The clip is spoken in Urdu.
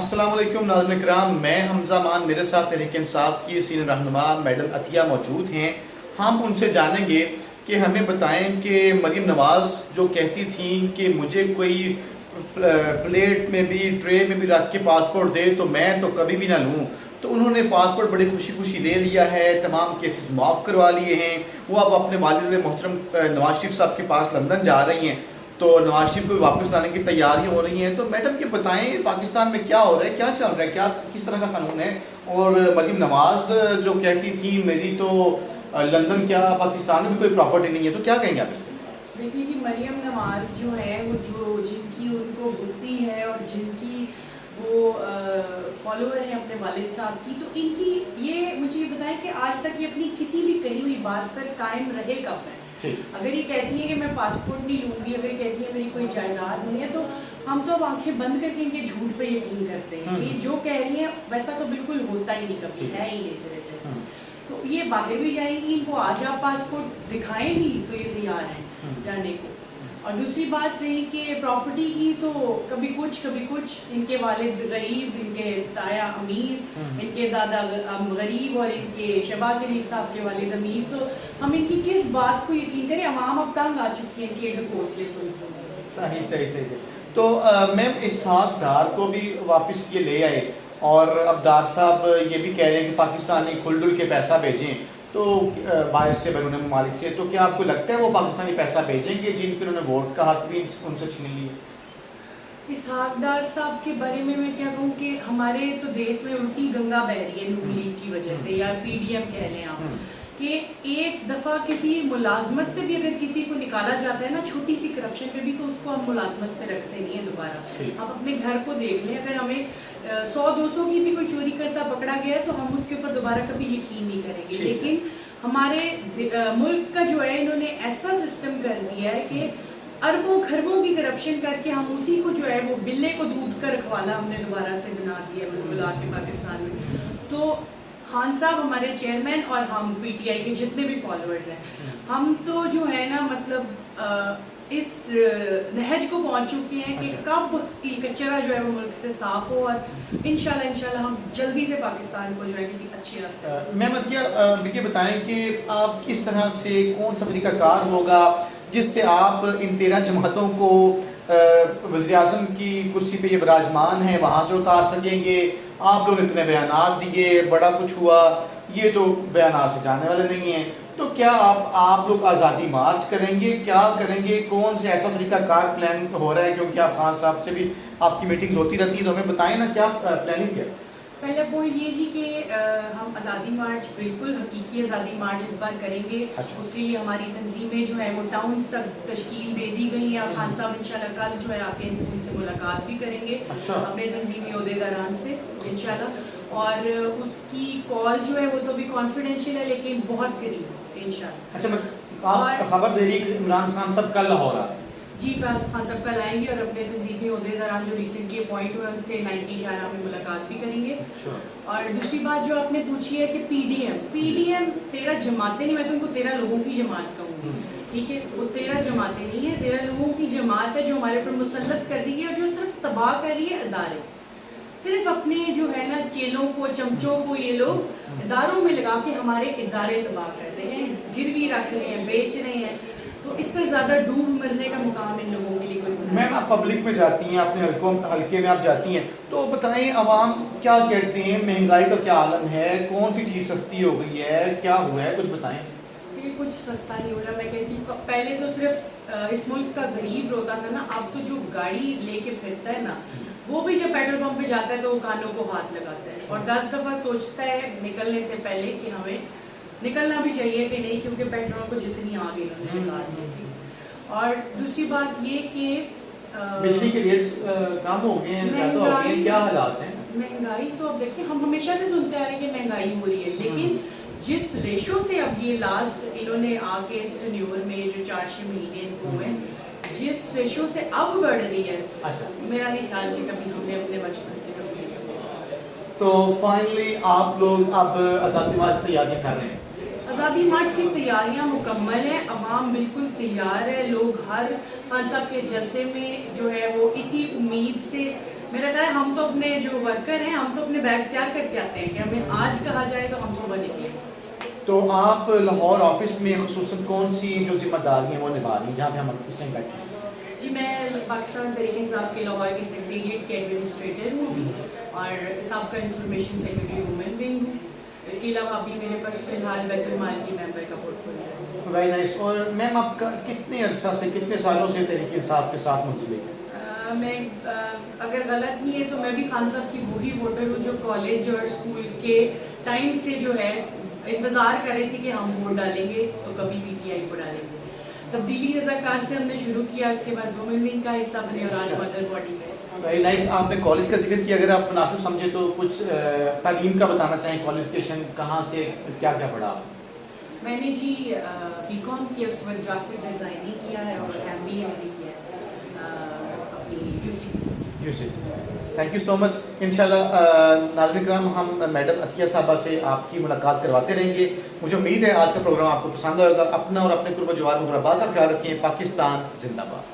السلام علیکم ناظرین کرام، میں حمزہ مان، میرے ساتھ تحریک انصاف کی سینئر رہنما میڈم عطیہ موجود ہیں۔ ہم ان سے جانیں گے کہ ہمیں بتائیں کہ مریم نواز جو کہتی تھیں کہ مجھے کوئی پلیٹ میں بھی ٹرے میں بھی رکھ کے پاسپورٹ دے تو میں تو کبھی بھی نہ لوں، تو انہوں نے پاسپورٹ بڑی خوشی خوشی لے لیا ہے، تمام کیسز معاف کروا لیے ہیں۔ وہ اب اپنے والد محترم نواز شریف صاحب کے پاس لندن جا رہی ہیں، تو نواز شریف کو واپس لانے کی تیاریاں ہو رہی ہیں۔ تو میڈم یہ بتائیں پاکستان میں کیا ہو رہا ہے، کیا چل رہا ہے، کیا کس طرح کا قانون ہے؟ اور مریم نواز جو کہتی تھی میری تو لندن کیا پاکستان میں بھی کوئی پراپرٹی نہیں ہے، تو کیا کہیں گے آپ اس میں؟ دیکھیے جی، مریم نواز جو ہے وہ جن کی ان کو گھٹتی ہے اور جن کی وہ فالوور ہیں اپنے والد صاحب کی، تو ان کی یہ مجھے یہ بتائیں کہ آج تک یہ اپنی کسی بھی کہی ہوئی بات پر قائم رہے کب ہے؟ اگر یہ کہتی ہیں کہ میں پاسپورٹ نہیں لوں گی، اگر یہ کہتی ہے میری کوئی جائیداد نہیں ہے، تو ہم تو اب آنکھیں بند کر کے ان کے جھوٹ پہ یقین کرتے ہیں۔ یہ جو کہہ رہی ہیں ویسا تو بالکل ہوتا ہی نہیں، کبھی ہے ہی نہیں سرے سے۔ تو یہ باہر بھی جائیں گی، ان کو آج آپ پاسپورٹ دکھائیں بھی تو یہ تیار ہیں جانے کو۔ اور دوسری بات رہی کہ پراپرٹی کی، تو کبھی کچھ ان کے والد غریب، ان کے تایا امیر، ان کے دادا غریب اور ان کے شہباز شریف صاحب کے والد امیر، تو ہم ان کی کس بات کو یقین کریں؟ عوام اب تنگ آ چکی ہے ان کے ڈھکوسلے سن۔ صحیح۔ تو میم اسحاق ڈار کو بھی واپس یہ لے آئے، اور اب ڈار صاحب یہ بھی کہہ رہے ہیں کہ پاکستانی کھل ڈل کے پیسہ بھیجیں تو باہر سے بیرون ممالک سے، تو کیا آپ کو لگتا ہے وہ پاکستانی پیسہ بھیجیں گے جن کے انہوں نے ووٹ کا حق بھی ان سے چھین لیا؟ اسحاق ڈار صاحب کے بارے میں کیا کہوں کہ ہمارے تو دیش میں الٹی گنگا بہہ رہی ہے نون لیگ کی وجہ سے، یا پی ڈی ایم کہہ لیں آپ، کہ ایک دفعہ کسی ملازمت سے بھی اگر کسی کو نکالا جاتا ہے نا، چھوٹی سی کرپشن پہ بھی، تو اس کو ہم ملازمت پہ رکھتے نہیں ہیں دوبارہ۔ آپ اپنے گھر کو دیکھ لیں، اگر ہمیں 100-200 کی بھی کوئی چوری کرتا پکڑا گیا ہے تو ہم اس کے اوپر دوبارہ کبھی یقین نہیں کریں گے۔ لیکن ہمارے ملک کا جو ہے انہوں نے ایسا سسٹم کر دیا ہے کہ اربوں خربوں کی کرپشن کر کے ہم اسی کو جو ہے وہ بلے کو دودھ کا رکھوالا ہم نے دوبارہ سے بنا دیا بلا کے پاکستان میں۔ تو خان صاحب ہمارے چیئرمین اور ہم پی ٹی آئی کے جتنے بھی فالوورز ہیں، ہم تو جو ہے نا مطلب اس نہج کو پہنچ چکے ہیں کہ کب کچرا جو ہے وہ ملک سے صاف ہو، اور انشاءاللہ ہم جلدی سے پاکستان کو جو ہے کسی اچھے راستے۔ میم عطیہ یہ بتائیں کہ آپ کس طرح سے کون سا طریقہ کار ہوگا جس سے آپ ان 13 جماعتوں کو وزیر اعظم کی کرسی پہ یہ براجمان ہیں وہاں سے اتار سکیں گے؟ آپ لوگ اتنے بیانات دیے، بڑا کچھ ہوا، یہ تو بیانات سے جانے والے نہیں ہیں، تو کیا آپ لوگ آزادی مارچ کریں گے؟ کیا کریں گے؟ کون سے ایسا طریقہ کار پلان ہو رہا ہے؟ کیونکہ آپ خان صاحب سے بھی آپ کی میٹنگز ہوتی رہتی ہیں، تو ہمیں بتائیں نا کیا پلاننگ ہے؟ پہلا پوائنٹ یہ جی کہ ہم آزادی مارچ بالکل حقیقی آزادی مارچ اس بار کریں گے۔ اس کے لیے ہماری تنظیمیں جو ہے وہ ٹاؤنز تک تشکیل دے دی گئی ہیں، اور خان صاحب انشاءاللہ کل جو ہے آ کے ان سے ملاقات بھی کریں گے اپنے تنظیمی عہدیداران سے انشاءاللہ، اور اس کی کال جو ہے وہ تو بھی کانفیڈینشیل ہے لیکن بہت قریب انشاءاللہ۔ اچھا، آپ خبر دے رہی کہ عمران خان صاحب کل لاہور آ رہے ہیں؟ جی، خان صاحب کل آئیں گے اور اپنے تنظیمی عہدیداران جو ریسنٹلی اپوائنٹ ہوئے ان سے 90 شاہراہ میں ملاقات بھی کریں گے۔ اور دوسری بات جو آپ نے پوچھی ہے کہ پی ڈی ایم 13 جماعتیں نہیں، میں تو ان کو 13 لوگوں کی جماعت کہوں گی، ٹھیک ہے؟ وہ 13 جماعتیں نہیں ہیں، 13 لوگوں کی جماعت ہے جو ہمارے اوپر مسلط کر دی ہے، اور جو صرف تباہ کر رہی ہے ادارے، صرف اپنے جو ہے نا چیلوں کو چمچوں کو یہ لوگ اداروں میں لگا کے ہمارے ادارے تباہ کر رہے ہیں، گروی رکھ رہے ہیں، بیچ رہے ہیں۔ تو اس سے زیادہ ڈوب مرنے کا مقام ان لوگوں کے لیے کوئی نہیں۔ میم آپ پبلک میں جاتی ہیں، اپنے حلقے میں آپ جاتی ہیں، تو بتائیں عوام کیا کہتے ہیں؟ مہنگائی کا کیا عالم ہے؟ کون سی چیز سستی ہو گئی ہے؟ کیا ہوا ہے؟ کچھ بتائیں۔ کچھ سستا نہیں ہو رہا، میں کہتی ہوں پہلے تو صرف اس ملک کا غریب روتا تھا نا، اب تو جو گاڑی لے کے پھرتا ہے نا، وہ بھی جب پیٹرول پمپ پہ جاتا ہے تو وہ کانوں کو ہاتھ لگاتا ہے اور 10 دفعہ سوچتا ہے نکلنے سے پہلے کہ ہمیں نکلنا بھی چاہیے کہ نہیں، کیونکہ پیٹرول کو جتنی آگ انہوں نے لگا دی تھی۔ اور دوسری بات یہ کہ بجلی کے ریٹس کم ہو گئے ہیں، زیادہ ہو گئے ہیں، کیا حالات ہیں؟ مہنگائی تو اب دیکھیں ہم ہمیشہ سے سنتے آ رہے ہیں کہ مہنگائی ہو رہی ہے، لیکن جس ریشو سے اب یہ لاسٹ انہوں نے آ کے اس ٹینیور میں جو 4-6 مہینے ان کو ہوئے، جس ریشو سے اب بڑھ رہی ہے، میرا نہیں خیال کہ کبھی ہم نے اپنے بچپن سے کبھی نہیں۔ تو فائنلی آپ لوگ اب آزادی مارچ کی تیاریاں کر رہے ہیں؟ آزادی مارچ کی تیاریاں مکمل ہیں، عوام بالکل تیار ہے، لوگ ہر خان صاحب کے جلسے میں جو ہے وہ اسی امید سے میرا خیال ہے ہم تو اپنے جو ورکر ہیں ہم تو اپنے بیگز تیار کر کے آتے ہیں کہ ہمیں آج کہا جائے تو ہم صبح نکلیں. تو آپ لاہور آفس میں خصوصاً کون سی جو ذمہ داریاں وہ نبھا رہی ہیں جہاں پہ ہم اس ٹائم بیٹھے ہیں؟ جی میں پاکستان تحریک انصاف کے لاہور کے سیکریٹریٹ کے ایڈمنسٹریٹر ہوں اور سابقہ انفارمیشن سیکریٹری وومن ونگ ہوں. اس کے علاوہ ابھی میرے پاس فی الحال بیت المال کی ممبر کا پورٹ فولیو ہے. Very nice. اور میم آپ کا کتنے عرصہ سے کتنے سالوں سے تحریک انصاف کے ساتھ منسلک ہیں؟ میں اگر غلط نہیں ہے تو میں بھی خان صاحب کی وہی ووٹر ہوں جو کالج اور اسکول کے ٹائم سے جو ہے انتظار کر رہی تھی کہ ہم ووٹ ڈالیں گے تو کبھی پی ٹی آئی کو ڈالیں گے. تبدیلی رضاکار سے ہم نے شروع کیا, اس کے بعد وومن ونگ کا حصہ بنے اور آج مدر باڈی کا حصہ. Very nice. آپ نے کالج کا ذکر کیا, اگر آپ مناسب سمجھے تو کچھ تعلیم کا بتانا چاہیں, کوالیفکیشن کہاں سے کیا کیا پڑھا آپ؟ میں نے جی بی کام کیا, اس کے بعد گرافک ڈیزائننگ کیا ہے اور ایم بی اے میں نے کیا ہے اپنی یو سی میں سے. تھینک یو سو مچ. انشاءاللہ ناظرین کرام ہم میڈم عطیہ صاحبہ سے آپ کی ملاقات کرواتے رہیں گے. مجھے امید ہے آج کا پروگرام آپ کو پسند آئے گا. اپنا اور اپنے قرب و جوار و غربا کا خیال رکھیں. پاکستان زندہ باد.